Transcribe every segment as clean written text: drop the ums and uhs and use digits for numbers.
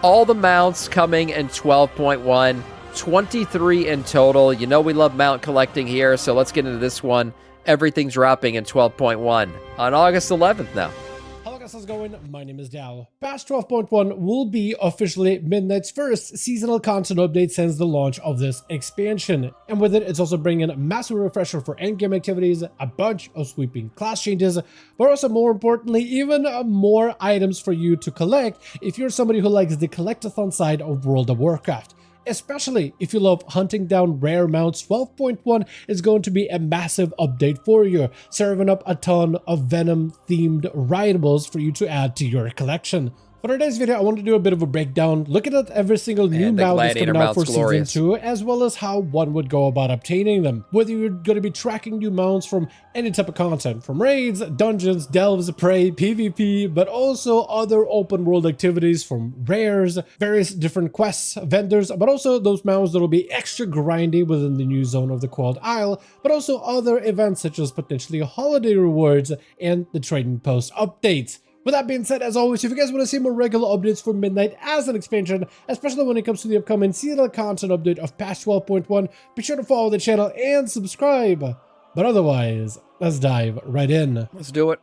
all the mounts coming in 12.1, 23 in total. You know we love mount collecting here, so let's get into this one. Everything's dropping in 12.1 on August 11th now. Hello guys, how's it going? My name is Dal. Patch 12.1 will be officially Midnight's first seasonal content update since the launch of this expansion. And with it, it's also bringing a massive refresher for endgame activities, a bunch of sweeping class changes, but also more importantly, even more items for you to collect if you're somebody who likes the collectathon side of World of Warcraft. Especially if you love hunting down rare mounts, 12.1 is going to be a massive update for you, serving up a ton of Venom-themed rideables for you to add to your collection. For today's video, I want to do a bit of a breakdown, looking at every single new mount that's coming out for Season 2, as well as how one would go about obtaining them. Whether you're going to be tracking new mounts from any type of content, from raids, dungeons, delves, prey, PvP, but also other open world activities from rares, various different quests, vendors, but also those mounts that will be extra grindy within the new zone of the Coiled Isle, but also other events such as potentially holiday rewards and the trading post updates. With that being said, as always, if you guys want to see more regular updates for Midnight as an expansion, especially when it comes to the upcoming seasonal content update of patch 12.1, be sure to follow the channel and subscribe. But otherwise, let's dive right in. Let's do it.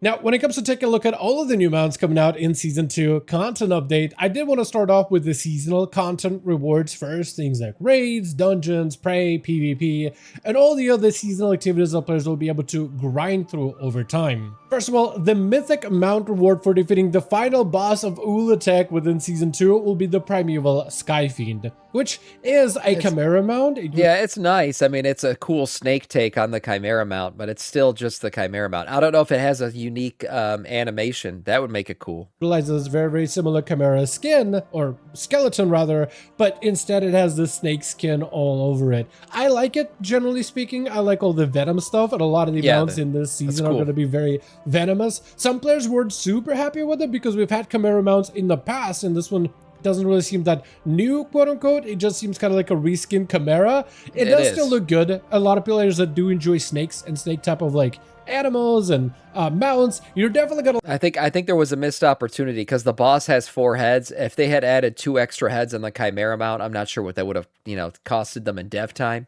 Now, when it comes to taking a look at all of the new mounts coming out in Season 2 content update, I did want to start off with the seasonal content rewards first, things like raids, dungeons, prey, PvP, and all the other seasonal activities that players will be able to grind through over time. First of all, the Mythic mount reward for defeating the final boss of Ulatech within Season 2 will be the Primeval Sky Fiend, which is a Chimera mount. Yeah, it's nice. I mean, it's a cool snake take on the Chimera mount, but it's still just the Chimera mount. I don't know if it has a unique animation. That would make it cool. Utilizes very, very similar Chimera skin, or skeleton rather, but instead it has the snake skin all over it. I like it, generally speaking. I like all the Venom stuff, and a lot of the mounts in this season are going to be very venomous. Some players weren't super happy with it because we've had Chimera mounts in the past, and this one doesn't really seem that new, quote unquote. It just seems kind of like a reskin Chimera. It does still look good. A lot of players that do enjoy snakes and snake type of like animals and mounts, you're definitely gonna. I think there was a missed opportunity because the boss has 4 heads. If they had added 2 extra heads on the Chimera mount, I'm not sure what that would have, costed them in dev time.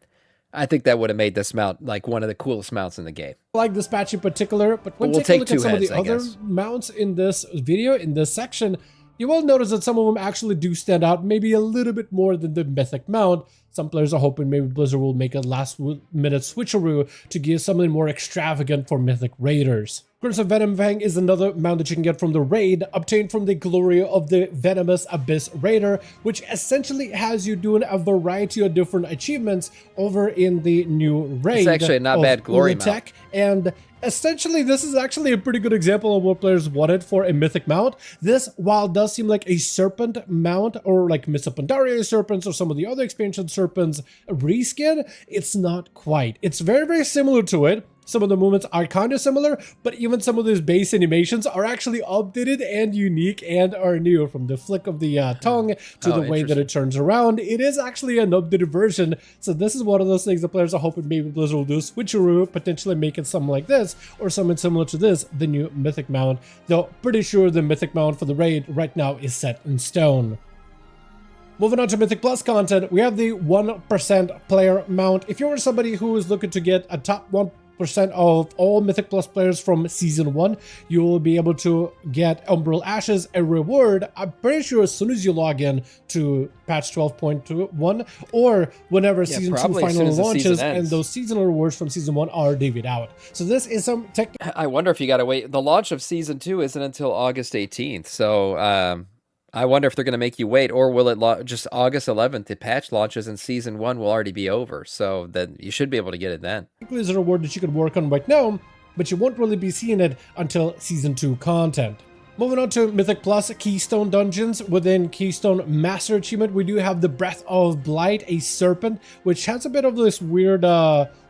I think that would have made this mount like one of the coolest mounts in the game. I like this patch in particular, but when taking a look at some of the other mounts in this video, in this section, you will notice that some of them actually do stand out maybe a little bit more than the Mythic mount. Some players are hoping maybe Blizzard will make a last-minute switcheroo to give something more extravagant for Mythic raiders. Crimson Venom Fang is another mount that you can get from the raid, obtained from the glory of the Venomous Abyss Raider, which essentially has you doing a variety of different achievements over in the new raid. It's actually a not bad glory mount. And essentially, this is actually a pretty good example of what players wanted for a Mythic mount. This, while it does seem like a Serpent mount, or like Mists of Pandaria Serpents, or some of the other expansion Serpents reskin, it's not quite. It's very, very similar to it. Some of the movements are kind of similar, but even some of those base animations are actually updated and unique and are new, from the flick of the tongue to the way that it turns around. It is actually an updated version, so this is one of those things the players are hoping maybe Blizzard will do a switcheroo, potentially make it something like this, or something similar to this, the new Mythic mount, though pretty sure the Mythic mount for the raid right now is set in stone. Moving on to Mythic Plus content, we have the 1% player mount. If you're somebody who is looking to get a top 1% of all Mythic Plus players from Season 1, you will be able to get Umbral Ashes, a reward, I'm pretty sure as soon as you log in to patch 12.1, or whenever Season 2 finally launches, and those seasonal rewards from Season 1 are divvied out. So this is some tech. I wonder if you gotta wait. The launch of Season 2 isn't until August 18th, so I wonder if they're going to make you wait, or will it just August 11th, the patch launches and Season 1 will already be over, so then you should be able to get it then. There's a reward that you can work on right now, but you won't really be seeing it until Season 2 content. Moving on to Mythic Plus Keystone Dungeons. Within Keystone Master Achievement, we do have the Breath of Blight, a serpent, which has a bit of this weird,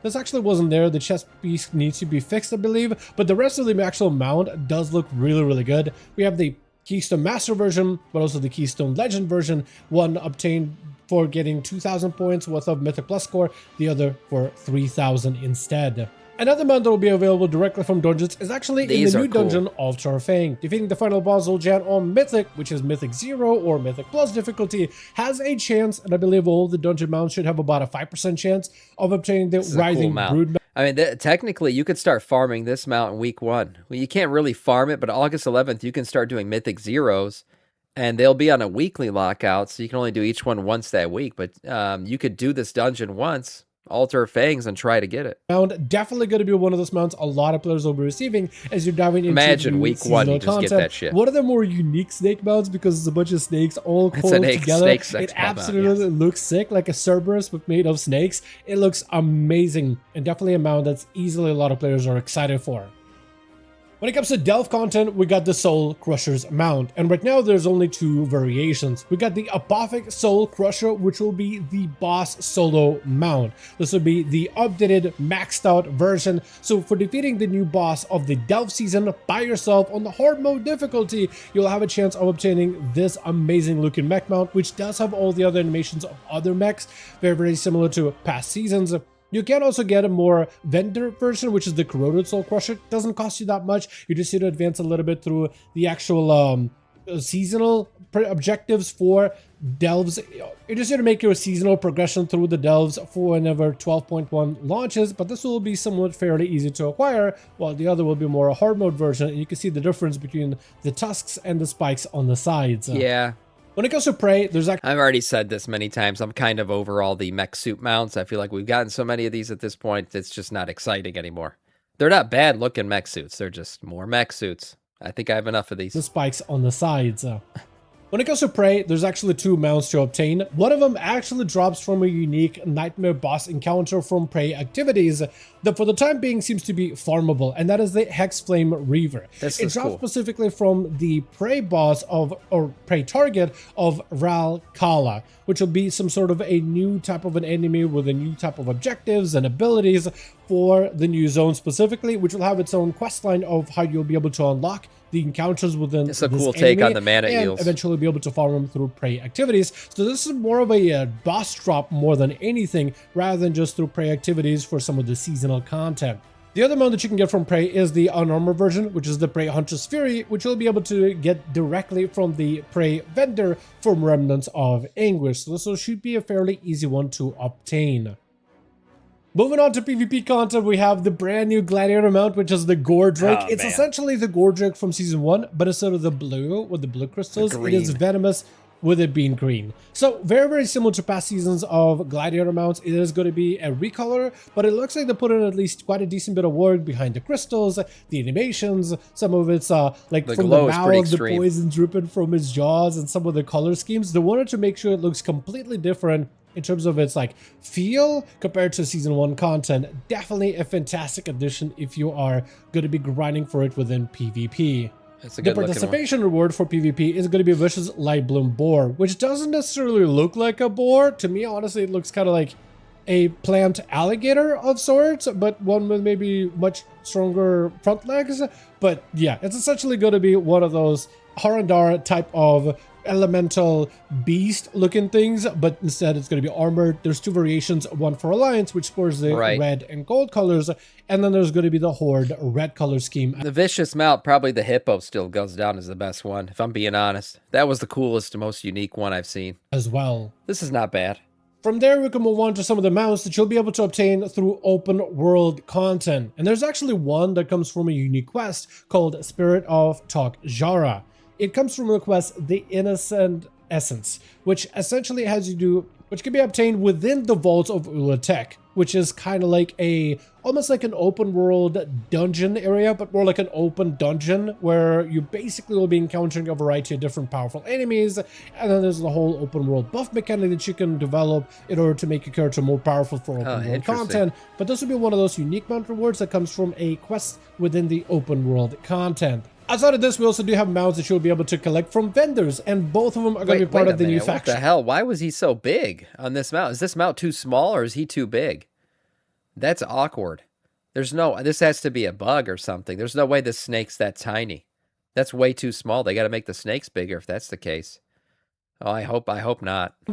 this actually wasn't there, the chest piece needs to be fixed, I believe, but the rest of the actual mount does look really, really good. We have the Keystone Master version, but also the Keystone Legend version, one obtained for getting 2,000 points worth of Mythic Plus score, the other for 3,000 instead. Another mount that will be available directly from dungeons is actually in the These are new cool. dungeon of Tarfang. Defeating the final boss Zul'Jan on Mythic, which is Mythic 0 or Mythic Plus difficulty, has a chance, and I believe all the dungeon mounts should have about a 5% chance of obtaining the This is a cool Rising mount. Brood mount. I mean, technically, you could start farming this mount in week 1. Well, you can't really farm it, but August 11th, you can start doing Mythic Zeros, and they'll be on a weekly lockout, so you can only do each one once that week. But you could do this dungeon once, alter fangs, and try to get it. Mount definitely going to be one of those mounts a lot of players will be receiving as you're diving into Imagine week 1, you just content. get that shit. One of the more unique snake mounts because it's a bunch of snakes all coiled together. It absolutely looks sick, like a Cerberus but made of snakes. It looks amazing and definitely a mount that's easily a lot of players are excited for. When it comes to Delve content, we got the Soul Crusher's mount, and right now there's only 2 variations. We got the Apothic Soul Crusher, which will be the boss solo mount. This will be the updated, maxed out version, so for defeating the new boss of the Delve season by yourself on the hard mode difficulty, you'll have a chance of obtaining this amazing looking mech mount, which does have all the other animations of other mechs, very similar to past seasons. You can also get a more vendor version, which is the Corroded Soul Crusher. It doesn't cost you that much. You just need to advance a little bit through the actual seasonal objectives for delves. You just need to make your seasonal progression through the delves for whenever 12.1 launches, but this will be somewhat fairly easy to acquire, while the other will be more a hard mode version, and you can see the difference between the tusks and the spikes on the sides. Yeah. When it comes to Prey, there's actually... I've already said this many times. I'm kind of over all the mech suit mounts. I feel like we've gotten so many of these at this point, it's just not exciting anymore. They're not bad looking mech suits. They're just more mech suits. I think I have enough of these. The spikes on the sides. When it comes to Prey, there's actually 2 mounts to obtain. One of them actually drops from a unique Nightmare boss encounter from Prey activities that for the time being seems to be farmable, and that is the Hexflame Reaver. It drops cool. specifically from the Prey boss of, or Prey target of Ral Kala, which will be some sort of a new type of an enemy with a new type of objectives and abilities for the new zone specifically, which will have its own quest line of how you'll be able to unlock the encounters within it's a cool take on the mana and eels. Eventually be able to farm them through Prey activities. So this is more of a boss drop more than anything, rather than just through Prey activities for some of the seasonal content. The other mount that you can get from Prey is the unarmored version, which is the Prey Hunter's Fury, which you'll be able to get directly from the Prey vendor from Remnants of Anguish. So this should be a fairly easy one to obtain. Moving on to PvP content, we have the brand new Gladiator mount, which is the Gore Drake. It's essentially the Gore Drake from Season 1, but instead of the blue with the blue crystals, it is venomous with it being green. So very similar to past seasons of Gladiator mounts. It is going to be a recolor, but it looks like they put in at least quite a decent bit of work behind the crystals, the animations, some of it's like from the mouth, the poison dripping from his jaws, and some of the color schemes. They wanted to make sure it looks completely different in terms of its like feel compared to Season 1 content. Definitely a fantastic addition if you are going to be grinding for it within PvP. The participation reward for PvP is going to be a Vicious Light Bloom Boar, which doesn't necessarily look like a boar. To me, honestly, it looks kind of like a plant alligator of sorts, but one with maybe much stronger front legs. But yeah, it's essentially going to be one of those Harandara type of elemental beast looking things, but instead it's going to be armored. There's 2 variations, one for Alliance, which scores the red and gold colors, and then there's going to be the Horde red color scheme. The Vicious mount, probably the Hippo still goes down as the best one, if I'm being honest. That was the coolest and most unique one I've seen as well. This is not bad. From there, we can move on to some of the mounts that you'll be able to obtain through open world content. And there's actually one that comes from a unique quest called Spirit of Tok Jara. It comes from the quest The Innocent Essence, which essentially has you do, which can be obtained within the vaults of Ulatek, which is kind of like almost like an open world dungeon area, but more like an open dungeon where you basically will be encountering a variety of different powerful enemies. And then there's the whole open world buff mechanic that you can develop in order to make your character more powerful for open world content. But this will be one of those unique mount rewards that comes from a quest within the open world content. Outside of this, we also do have mounts that you'll be able to collect from vendors, and both of them are going to be part of the new faction. What the hell? Why was he so big on this mount? Is this mount too small, or is he too big? That's awkward. There's no... This has to be a bug or something. There's no way this snake's that tiny. That's way too small. They got to make the snakes bigger if that's the case. Oh, I hope not. I hope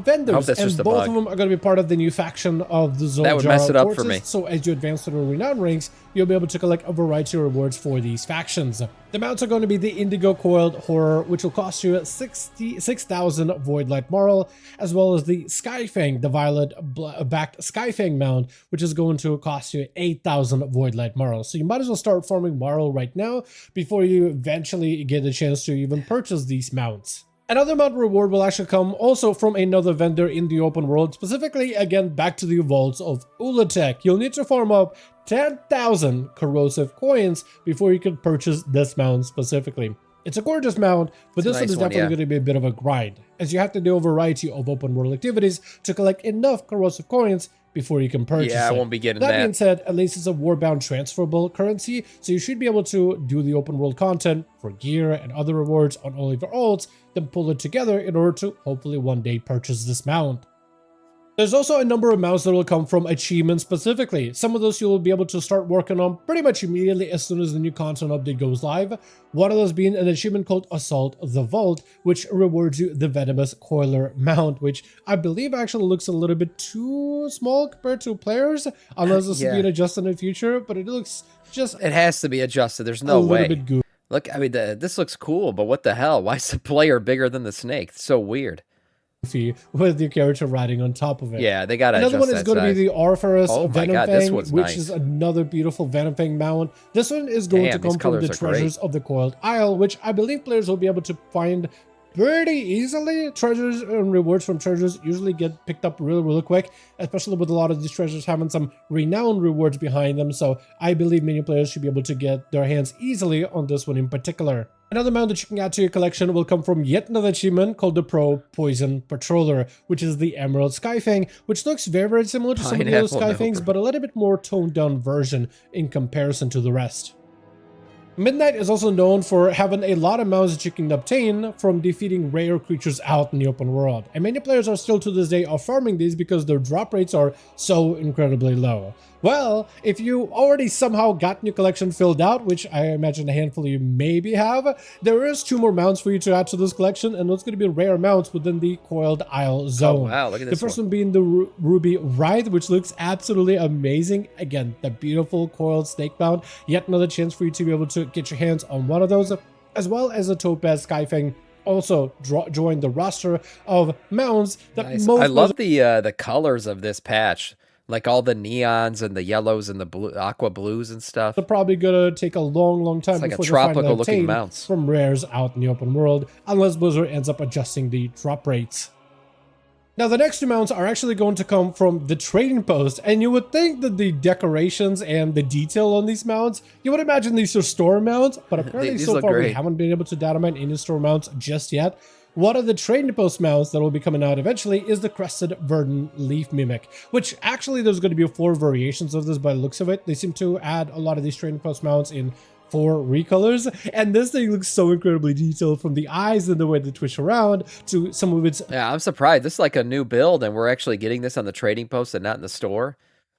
Vendors, that's just and a both bug. of them are going to be part of the new faction of the That would mess Zoljara it up for me. forces. So as you advance through the renown ranks, you'll be able to collect a variety of rewards for these factions. The mounts are going to be the Indigo Coiled Horror, which will cost you 6,000 Voidlight Marl, as well as the Skyfang, the Violet-backed Skyfang mount, which is going to cost you 8,000 Voidlight Marl. So you might as well start farming Marl right now before you eventually get a chance to even purchase these mounts. Another mount reward will actually come also from another vendor in the open world, specifically again back to the vaults of Ulatek. You'll need to farm up 10,000 corrosive coins before you can purchase this mount specifically. It's a gorgeous mount, but this one is definitely going to be a bit of a grind, as you have to do a variety of open world activities to collect enough corrosive coins before you can purchase it. Yeah, I won't be getting that. That being said, at least it's a warbound transferable currency, so you should be able to do the open world content for gear and other rewards on all of your alts, then pull it together in order to hopefully one day purchase this mount. There's also a number of mounts that will come from achievements specifically. Some of those you'll be able to start working on pretty much immediately as soon as the new content update goes live. One of those being an achievement called Assault the Vault, which rewards you the Venomous Coiler mount, which I believe actually looks a little bit too small compared to players, unless this is being adjusted in the future, but it looks just... It has to be adjusted, there's no way. A little bit goofy. Look, I mean, this looks cool, but what the hell? Why is the player bigger than the snake? It's so weird. With your character riding on top of it. Yeah, they gotta Another adjust one is that going to be size. the Orpheus Oh my Venom God, this Fang, one's which nice. is another beautiful Venom Fang mount. This one is going to come from the treasures of the Coiled Isle, which I believe players will be able to find pretty easily. Treasures and rewards from treasures usually get picked up really quick, especially with a lot of these treasures having some renowned rewards behind them. So I believe many players should be able to get their hands easily on this one in particular. Another mount that you can add to your collection will come from yet another achievement called the Pro Poison Patroller, which is the Emerald Skyfang, which looks very similar to some of the other Skyfangs, but a little bit more toned down version in comparison to the rest. Midnight is also known for having a lot of mounts that you can obtain from defeating rare creatures out in the open world, and many players are still to this day farming these because their drop rates are so incredibly low. Well, if you already somehow got your collection filled out, which I imagine a handful of you maybe have, there is 2 more mounts for you to add to this collection, and those going to be rare mounts within the Coiled Isle zone. Oh, wow, look at this. The first one being the Ruby Wraith, which looks absolutely amazing. Again, the beautiful coiled snake mount. Yet another chance for you to be able to get your hands on one of those, as well as a Topaz Skyfang. Also join the roster of mounts that most... I love the colors of this patch. Like all the neons and the yellows and the blue, aqua blues and stuff. They're probably gonna take a long time like before a tropical they looking mounts from rares out in the open world, unless Blizzard ends up adjusting the drop rates. Now the next 2 mounts are actually going to come from the trading post, and you would think that the decorations and the detail on these mounts, you would imagine these are store mounts, but apparently so far we haven't been able to data mine any store mounts just yet. One of the trading post mounts that will be coming out eventually is the Crested Verdant Leaf Mimic, which actually there's going to be 4 variations of this by the looks of it. They seem to add a lot of these trading post mounts in 4 recolors, and this thing looks so incredibly detailed, from the eyes and the way they twitch around to some of its... Yeah, I'm surprised. This is like a new build, and we're actually getting this on the trading post and not in the store.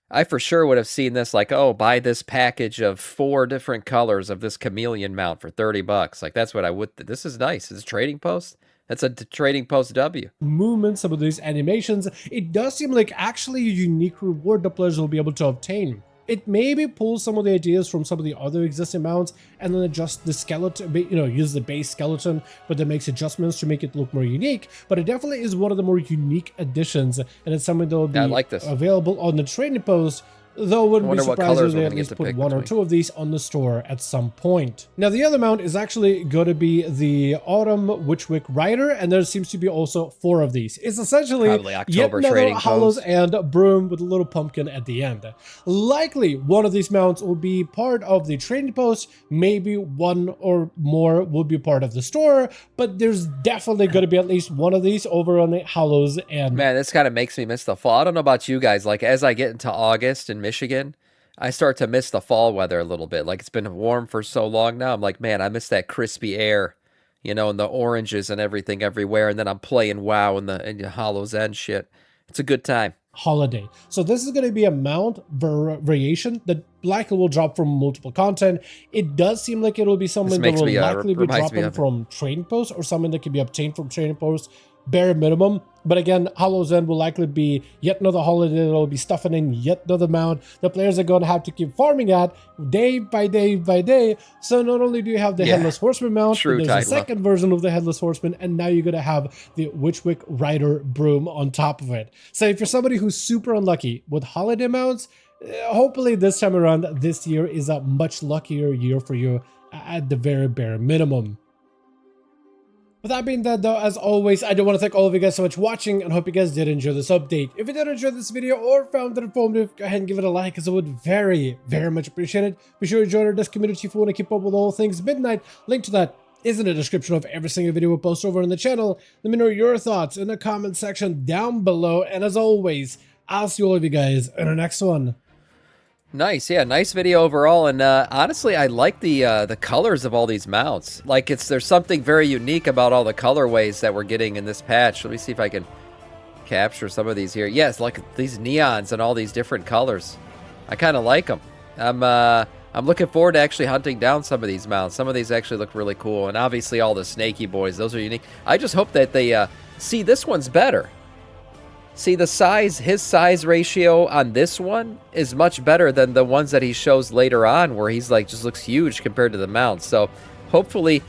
I for sure would have seen this like, oh, buy this package of 4 different colors of this chameleon mount for $30. Like, that's what I would... This is nice. It's a trading post. That's a trading post W. Movement, some of these animations, it does seem like actually a unique reward the players will be able to obtain. It maybe pulls some of the ideas from some of the other existing mounts and then adjust the skeleton, use the base skeleton, but then makes adjustments to make it look more unique. But it definitely is one of the more unique additions, and it's something that will be available on the trading post. Though wouldn't be surprised if they at least put 1 or 2 of these on the store at some point. Now the other mount is actually going to be the Autumn Witchwick Rider, and there seems to be also 4 of these. It's essentially yet another Hollows and Broom with a little pumpkin at the end. Likely one of these mounts will be part of the trading post, maybe 1 or more will be part of the store, but there's definitely going to be at least 1 of these over on the Hollows and... Man, this kind of makes me miss the fall. I don't know about you guys, like as I get into August and Michigan, I start to miss the fall weather a little bit. Like, it's been warm for so long now. I'm like, man, I miss that crispy air, you know, and the oranges and everything everywhere. And then I'm playing WoW in the Hollow's End shit. It's a good time. Holiday. So this is going to be a mount variation that likely will drop from multiple content. It does seem like it will be something that will likely be dropping from trading posts, or something that can be obtained from trading posts bare minimum. But again, Hollow's End will likely be yet another holiday that will be stuffing in yet another mount. The players are going to have to keep farming at day by day by day. So not only do you have the Headless Horseman mount, but there's a second version of the Headless Horseman, and now you're going to have the Witchwick Rider broom on top of it. So if you're somebody who's super unlucky with holiday mounts, hopefully this time around, this year is a much luckier year for you at the very bare minimum. With that being said, though, as always, I do want to thank all of you guys so much for watching and hope you guys did enjoy this update. If you did enjoy this video or found it informative, go ahead and give it a like, as I would very, very much appreciate it. Be sure to join our Discord community if you want to keep up with all things Midnight. Link to that is in the description of every single video we post over on the channel. Let me know your thoughts in the comment section down below. And as always, I'll see all of you guys in the next one. Nice, yeah, nice video overall, and honestly, I like the colors of all these mounts. Like, there's something very unique about all the colorways that we're getting in this patch. Let me see if I can capture some of these here. Yes, like these neons and all these different colors. I kind of like them. I'm looking forward to actually hunting down some of these mounts. Some of these actually look really cool, and obviously all the snaky boys, those are unique. I just hope that they see this one's better. See, the size, his size ratio on this one is much better than the ones that he shows later on, where he's like, just looks huge compared to the mounts. So hopefully,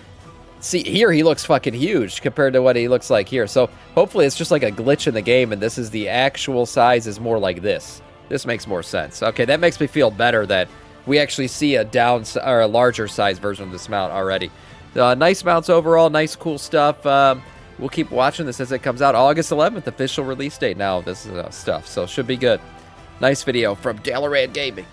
see, here he looks fucking huge compared to what he looks like here. So hopefully it's just like a glitch in the game, and this is the actual size is more like this. This makes more sense. Okay, that makes me feel better that we actually see a or a larger size version of this mount already. Nice mounts overall, nice cool stuff. We'll keep watching this as it comes out. August 11th, official release date now of this stuff, so should be good. Nice video from Dalaran Gaming.